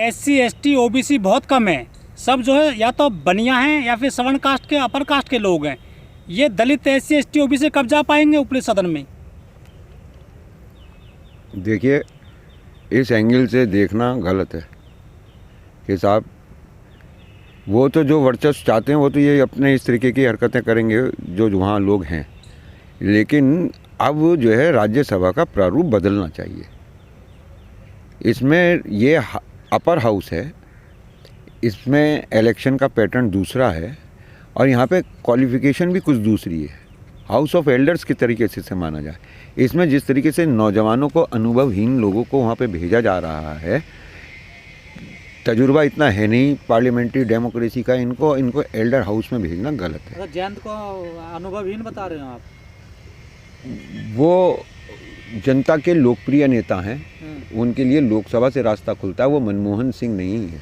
SC ST OBC बहुत कम है, सब जो है या तो बनिया हैं या फिर सवर्ण कास्ट के अपर कास्ट के लोग हैं। ये दलित SC ST OBC कब जा पाएंगे ऊपरी सदन में? देखिए, इस एंगल से देखना गलत है कि साहब वो तो जो वर्चस्व चाहते हैं वो तो ये अपने इस तरीके की हरकतें करेंगे जो वहाँ लोग हैं, लेकिन अब जो है राज्यसभा का प्रारूप बदलना चाहिए। इसमें ये अपर हाउस है, इसमें इलेक्शन का पैटर्न दूसरा है और यहाँ पे क्वालिफिकेशन भी कुछ दूसरी है। हाउस ऑफ एल्डर्स के तरीके से माना जाए, इसमें जिस तरीके से नौजवानों को, अनुभवहीन लोगों को वहाँ पे भेजा जा रहा है, तजुर्बा इतना है नहीं पार्लियामेंट्री डेमोक्रेसी का, इनको एल्डर हाउस में भेजना गलत है। जयंत को अनुभवहीन बता रहे हो आप? वो जनता के लोकप्रिय नेता हैं, उनके लिए लोकसभा से रास्ता खुलता है। वो मनमोहन सिंह नहीं है,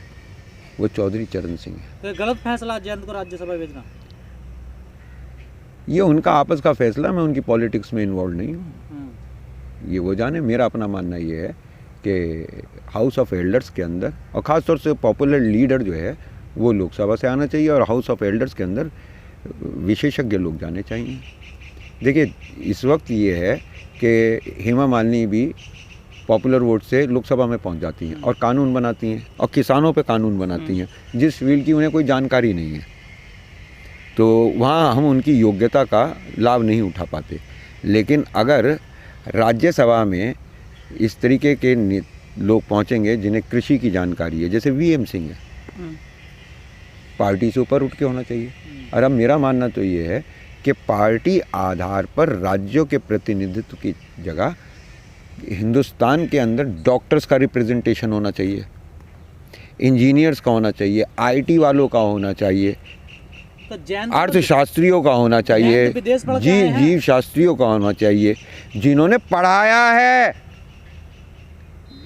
वो चौधरी चरण सिंह है। तो गलत फैसला जयंत को राज्यसभा भेजना? ये उनका आपस का फैसला, मैं उनकी पॉलिटिक्स में इन्वॉल्व नहीं हूँ, ये वो जाने। मेरा अपना मानना ये है कि हाउस ऑफ एल्डर्स के अंदर, और ख़ासतौर से पॉपुलर लीडर जो है वो लोकसभा से आना चाहिए और हाउस ऑफ एल्डर्स के अंदर विशेषज्ञ लोग जाने चाहिए। देखिए, इस वक्त ये है कि हेमा मालिनी भी पॉपुलर वोट से लोकसभा में पहुंच जाती हैं और कानून बनाती हैं और किसानों पे कानून बनाती हैं, जिस फील्ड की उन्हें कोई जानकारी नहीं है, तो वहाँ हम उनकी योग्यता का लाभ नहीं उठा पाते। लेकिन अगर राज्यसभा में इस तरीके के लोग पहुँचेंगे जिन्हें कृषि की जानकारी है, जैसे VM सिंह है, पार्टी से ऊपर उठ के होना चाहिए। और अब मेरा मानना तो ये है कि पार्टी आधार पर राज्यों के प्रतिनिधित्व की जगह हिंदुस्तान के अंदर डॉक्टर्स का रिप्रेजेंटेशन होना चाहिए, इंजीनियर्स का होना चाहिए, IT वालों का होना चाहिए, अर्थशास्त्रियों का होना चाहिए, जीव शास्त्रियों का होना चाहिए, जिन्होंने पढ़ाया है।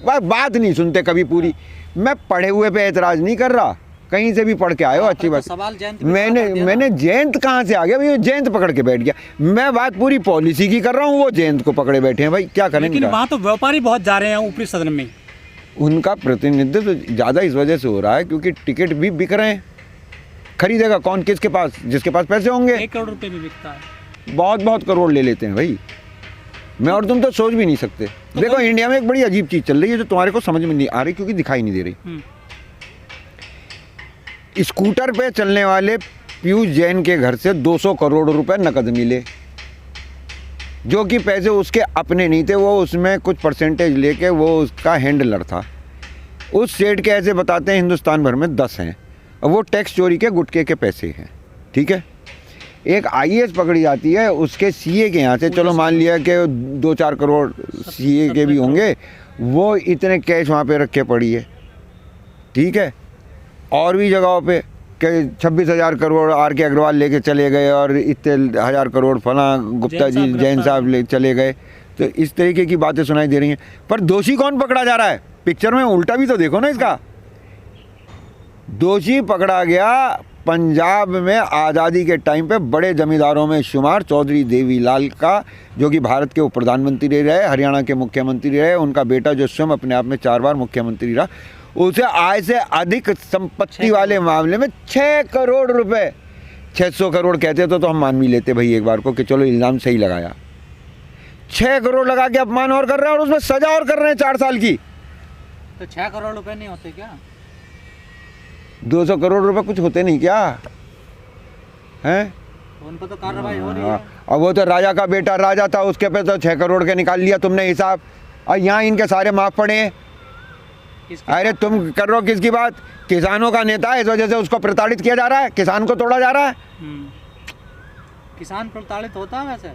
बात नहीं सुनते कभी पूरी। मैं पढ़े हुए पे एतराज़ नहीं कर रहा, कहीं से भी पढ़ के आए हो, अच्छी बात। मैंने जयंत कहाँ से आ गया भाई? जयंत पकड़ के बैठ गया। मैं बात पूरी पॉलिसी की कर रहा हूँ, वो जयंत को पकड़े बैठे हैं। भाई क्या करेंगे? लेकिन वहाँ तो व्यापारी बहुत जा रहे हैं ऊपरी सदन में। उनका प्रतिनिधित्व ज़्यादा इस वजह से हो रहा है क्योंकि टिकट भी बिक रहे हैं। खरीदेगा कौन? किसके पास? जिसके पास पैसे होंगे। 1 करोड़ रुपए में बिकता है। बहुत करोड़ ले लेते हैं भाई। मैं और तुम तो सोच भी नहीं सकते। तो देखो, इंडिया में एक बड़ी अजीब चीज़ चल रही है जो तुम्हारे को समझ में नहीं आ रही क्योंकि दिखाई नहीं दे रही। स्कूटर पे चलने वाले पीयूष जैन के घर से 200 करोड़ रुपए नकद मिले, जो कि पैसे उसके अपने नहीं थे, वो उसमें कुछ परसेंटेज लेके वो उसका हैंडलर था। उस सेठ के ऐसे बताते हैं हिंदुस्तान भर में 10 हैं और वो टैक्स चोरी के गुटके के पैसे हैं। ठीक है, एक IAS पकड़ी जाती है, उसके CA के यहाँ से, चलो मान लिया कि 2-4 करोड़ CA के भी होंगे, वो इतने कैश वहाँ पे रखे पड़ी है। ठीक है, और भी जगहों पे कि 26,000 करोड़ RK अग्रवाल लेके चले गए और इतने 1000 करोड़ फला गुप्ता जी, जैन साहब ले चले गए। तो इस तरीके की बातें सुनाई दे रही हैं, पर दोषी कौन पकड़ा जा रहा है? पिक्चर में उल्टा भी तो देखो ना इसका। दोषी पकड़ा गया पंजाब में आज़ादी के टाइम पे बड़े जमींदारों में शुमार चौधरी देवीलाल का, जो कि भारत के उप प्रधानमंत्री रहे, हरियाणा के मुख्यमंत्री रहे, उनका बेटा जो स्वयं अपने आप में 4 बार मुख्यमंत्री रहा, उसे आय से अधिक संपत्ति वाले मामले में 6 करोड़ रुपए, 600 करोड़ कहते तो हम मान भी लेते भाई एक बार को कि चलो इल्ज़ाम सही लगाया। 6 करोड़ लगा के अपमान और कर रहे हैं और उसमें सजा और कर रहे हैं 4 साल की। तो 6 करोड़ रुपए नहीं होते क्या? 200 करोड़ रुपए कुछ होते नहीं क्या हैं? उन पर तो कार्रवाई हो रही है। अब वो तो राजा का बेटा राजा था, उसके पे तो 6 करोड़ के निकाल लिया तुमने हिसाब, और यहाँ इनके सारे माफ पड़े हैं। अरे तुम कर रहे हो किसकी बात? किसानों का नेता है, इस वजह से उसको प्रताड़ित किया जा रहा है, किसान को तोड़ा जा रहा है। किसान प्रताड़ित होता है वैसे?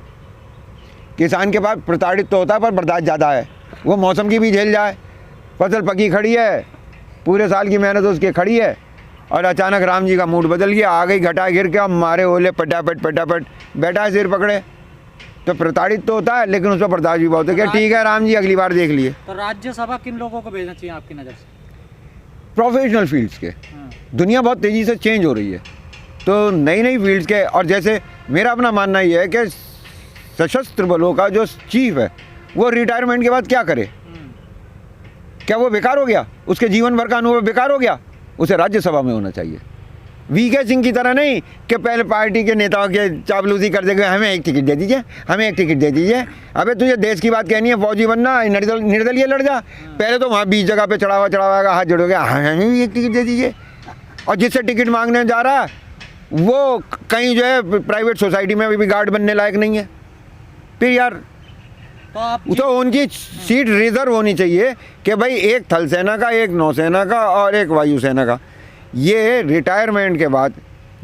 किसान के पास प्रताड़ित तो होता है पर बर्दाश्त ज़्यादा है, वो मौसम की भी झेल जाए। फसल पकी खड़ी है, पूरे साल की मेहनत उसकी खड़ी है, और अचानक राम जी का मूड बदल गया, आ गई घटा गिर के, अब मारे ओले पटापट बैठा है सिर पकड़े, तो प्रताड़ित तो होता है लेकिन उस पर बर्दाश्त भी बहुत है। क्या ठीक है राम जी, अगली बार देख लिए। तो राज्यसभा किन लोगों को भेजना चाहिए आपकी नज़र से? प्रोफेशनल फील्ड्स के। दुनिया बहुत तेज़ी से चेंज हो रही है, तो नई फील्ड्स के। और जैसे मेरा अपना मानना ये है कि सशस्त्र बलों का जो चीफ है वो रिटायरमेंट के बाद क्या करे? क्या वो बेकार हो गया? उसके जीवन भर का अनुभव बेकार हो गया? उसे राज्यसभा में होना चाहिए। वीके सिंह की तरह नहीं कि पहले पार्टी के नेताओं के चापलूसी कर देंगे, हमें एक टिकट दे दीजिए, हमें एक टिकट दे दीजिए। अबे तुझे देश की बात कहनी है, फौजी बनना, निर्दलीय लड़ जा। पहले तो वहाँ 20 जगह पे चढ़ावा हाथ जोड़ोगे, हमें भी एक टिकट दे दीजिए। और जिससे टिकट मांगने जा रहा है वो कहीं जो है प्राइवेट सोसाइटी में भी गार्ड बनने लायक नहीं है। फिर यार तो उनकी सीट रिजर्व होनी चाहिए कि भाई एक थल सेना का, एक नौसेना का और एक वायुसेना का। ये रिटायरमेंट के बाद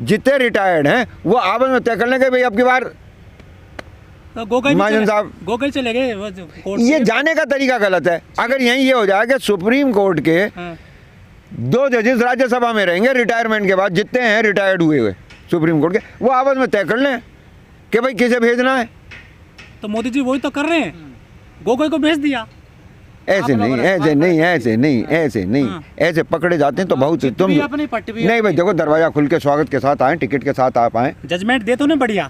जितने रिटायर्ड हैं वो आपस में तय कर लेंगे भाई अब की बार तो गोगोई महाजन साहब गोगोई चले गए वो जो कोर्ट ये से। जाने का तरीका गलत है। अगर यहीं ये हो जाए कि सुप्रीम कोर्ट के हाँ। 2 जजेस राज्यसभा में रहेंगे रिटायरमेंट के बाद, जितने हैं रिटायर्ड हुए सुप्रीम कोर्ट के, वो आपस में तय कर लें कि भाई किसे भेजना है। तो मोदी जी वही तो कर रहे हैं, गोगोई को भेज दिया। ऐसे नहीं, ऐसे नहीं, ऐसे नहीं, ऐसे नहीं, ऐसे पकड़े जाते हैं तो बहुत। तुम अपनी पट्टी भी नहीं भाई देखो, दरवाजा खुल के स्वागत के साथ आए, टिकट के साथ आप आए जजमेंट दे तो नहीं बढ़िया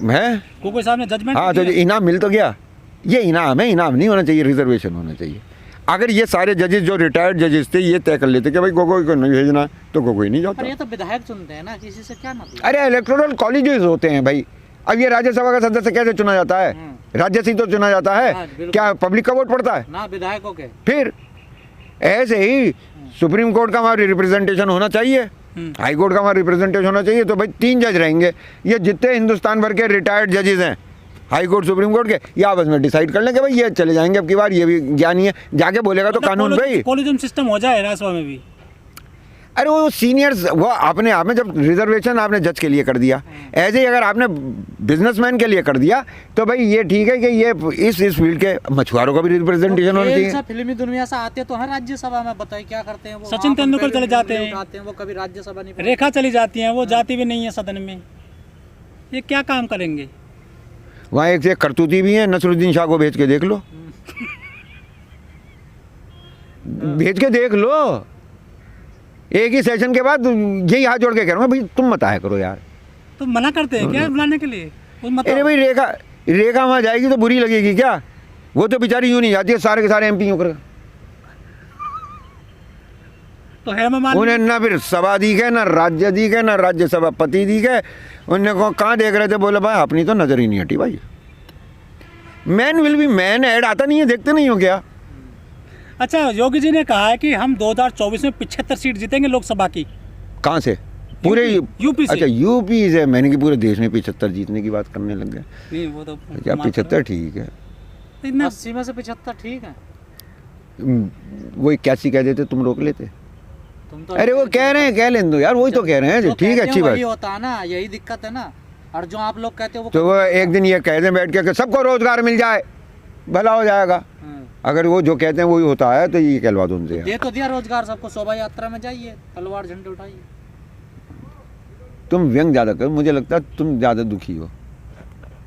हैं। गोगोई साहब ने जजमेंट हाँ तो इनाम मिल तो गया। ये इनाम है, इनाम नहीं होना चाहिए, रिजर्वेशन होना चाहिए। अगर ये सारे जजेस जो रिटायर्ड जजेस थे ये तय कर लेते कि भाई गोगोई को नहीं भेजना तो गोगोई नहीं जाता। पर ये तो विधायक चुनते हैं ना, किसी से क्या मतलब। अरे इलेक्टोरल कॉलेजेस होते हैं भाई। अब ये राज्यसभा का सदस्य कैसे चुना जाता है? राज्य से ही तो चुना जाता है। हाँ, बिल्कुल। क्या पब्लिक का वोट पड़ता है? ना विधायकों के। फिर ऐसे ही सुप्रीम कोर्ट का हमारा रिप्रेजेंटेशन होना चाहिए, हाई कोर्ट का हमारा रिप्रेजेंटेशन होना चाहिए। तो भाई 3 जज रहेंगे। ये जितने हिंदुस्तान भर के रिटायर्ड जजेस हैं हाई कोर्ट सुप्रीम कोर्ट के, ये आपस में डिसाइड कर लेंगे भाई ये चले जाएंगे अब की बार। ये भी ज्ञानी है, जाके बोलेगा तो कानून भाई। कॉलेजियम सिस्टम हो जाए राज्यसभा में भी। अरे वो सीनियर्स, वो अपने आप में जब रिजर्वेशन आपने जज के लिए कर दिया, ऐसे ही अगर आपने बिजनेसमैन के लिए कर दिया तो भाई ये ठीक है कि ये इस फील्ड के मछुआरों का भी रिप्रेजेंटेशन होना चाहिए। फिल्मी दुनिया से आते तो हैं राज्यसभा में, बताइए क्या करते हैं वो। सचिन तेंदुलकर चले जाते हैं, वो कभी राज्यसभा नहीं। रेखा चली जाती हैं, वो जाती भी नहीं है सदन में। ये क्या काम करेंगे? वहाँ एक से करतूती भी है, नसरुद्दीन शाह को भेज के देख लो, भेज के देख लो। एक ही सेशन के बाद यही हाथ जोड़ के कह रहा हूँ भाई तुम मत आया करो यार। तो मना करते हैं क्या बुलाने के लिए? अरे भाई रेखा वहाँ जाएगी तो बुरी लगेगी क्या? वो तो बेचारी यूँ नहीं जाती है, सारे के सारे एमपी कर। तो हेमा मालिनी उन्हें ना फिर सभा दी है, ना राज्य दी है, ना राज्यसभा पति दी है। उन्हें कहाँ देख रहे थे? बोले भाई अपनी तो नजर ही नहीं हटी भाई। Man will be man add आता नहीं है, देखते नहीं हो क्या? अच्छा, योगी जी ने कहा है कि हम 2024 में 75 सीट जीतेंगे लोकसभा की। कहाँ से? पूरे यूपी से। अच्छा यूपी से। मैंने कि पूरे देश में 75 जीतने की बात करने लग गए। नहीं वो तो अच्छा 75 ठीक है। इतना 80 में से 75 ठीक है। वो 81 कह देते तुम रोक लेते। तुम तो अरे वो कह रहे हैं, कह लेने दो यार, वही तो कह रहे हैं। ठीक है, अच्छी बात। यही होता है ना, यही दिक्कत है ना। और जो आप लोग कहते हो वो तो वो एक दिन ये कह दें बैठ के कि सबको रोजगार मिल जाए, भला हो जाएगा। अगर वो जो कहते हैं वही होता है तो ये कहलवा दो उनसे। दे तो दिया रोजगार सबको, शोभा यात्रा में जाइए, तलवार झंडे उठाइए। तुम व्यंग ज़्यादा करो, मुझे लगता है तुम ज़्यादा दुखी हो।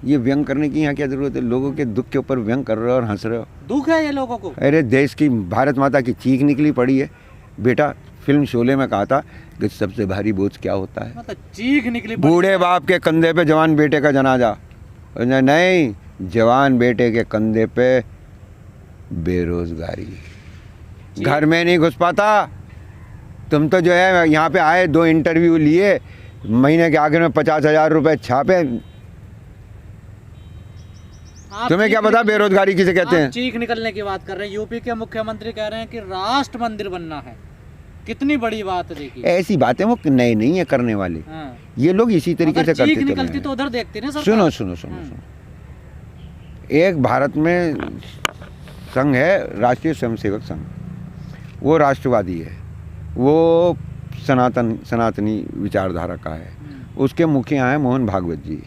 ये व्यंग करने की यहाँ क्या ज़रूरत है? लोगों के दुख के ऊपर व्यंग कर रहे हो और हंस रहे हो। दुख है ये लोगों को। अरे देश की भारत माता की चीख निकली पड़ी है बेटा। फिल्म शोले में कहा था कि सबसे भारी बोझ क्या होता है? मतलब चीख निकली। बूढ़े बाप के कंधे पे जवान बेटे का जनाजा। नहीं, जवान बेटे के कंधे पे बेरोजगारी। घर में नहीं घुस पाता। तुम तो जो है यहाँ पे आए, 2 इंटरव्यू लिए, महीने के आखिर में 50,000 रुपए छापे। तुम्हें क्या पता बेरोजगारी किसे कहते हैं? चीख निकलने की बात कर रहे हैं। यूपी के मुख्यमंत्री कह रहे हैं कि राष्ट्र मंदिर बनना है। कितनी बड़ी बात है, देखिए। ऐसी बातें वो नए नहीं है करने वाले। ये लोग इसी तरीके से करते चले निकलती तो उधर देखते ना सरकार। सुनो सुनो सुनो सुनो, एक भारत में संघ है राष्ट्रीय स्वयंसेवक संघ। वो राष्ट्रवादी है, वो सनातनी विचारधारा का है। उसके मुखिया हैं मोहन भागवत जी।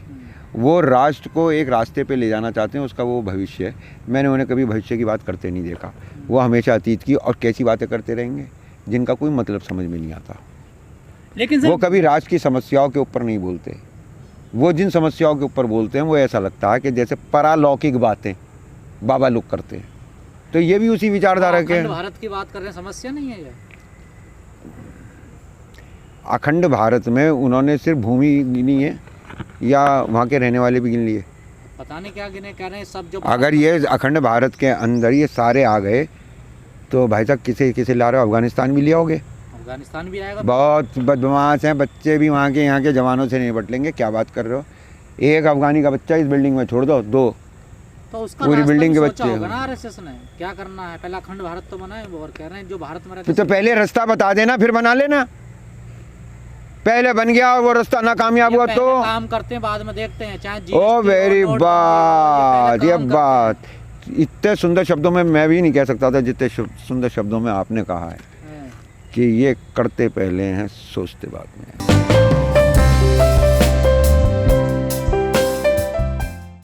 वो राष्ट्र को एक रास्ते पे ले जाना चाहते हैं, उसका वो भविष्य है। मैंने उन्हें कभी भविष्य की बात करते नहीं देखा। वो हमेशा अतीत की और कैसी बातें करते रहेंगे जिनका कोई मतलब समझ में नहीं आता। लेकिन वो कभी राष्ट्र की समस्याओं के ऊपर नहीं बोलते। वो जिन समस्याओं के ऊपर बोलते हैं वो ऐसा लगता है कि जैसे परालौकिक बातें बाबा लोग करते हैं। तो ये भी उसी विचारधारा के। भारत की बात कर रहे हैं, समस्या नहीं है ये। अखंड भारत में उन्होंने सिर्फ भूमि गिनी है या वहाँ के रहने वाले भी गिन लिए? पता नहीं क्या गिने, कह रहे हैं सब जो। अगर ये अखंड भारत के अंदर ये सारे आ गए तो भाई साहब किसे ला रहे हो, अफगानिस्तान भी ले आओगे? अफगानिस्तान भी आएगा। बहुत बदमाश हैं बच्चे भी, वहाँ के यहाँ के जवानों से नहीं निपट लेंगे। क्या बात कर रहे हो, एक अफगानी का बच्चा इस बिल्डिंग में छोड़ दो, 2 तो उसका पूरी रास्ता बिल्डिंग भी के सोचा बच्चे होगा हैं। ना आरएसएस ने, क्या करना है। पहला अखंड भारत तो बनाए वो, और कह रहे हैं जो भारत में रहते तो पहले रास्ता बता देना फिर बना लेना। पहले बन गया वो रास्ता नाकामयाब ये हुआ पहले तो काम करते हैं बाद में देखते हैं, चाहे ओ GST वेरी हो, नोटबंदी हो, बात, पहले ये काम करते बात इतने सुंदर शब्दों में मैं भी नहीं कह सकता था जितने सुंदर शब्दों में आपने कहा है हैं। कि ये करते पहले हैं सोचते बाद में।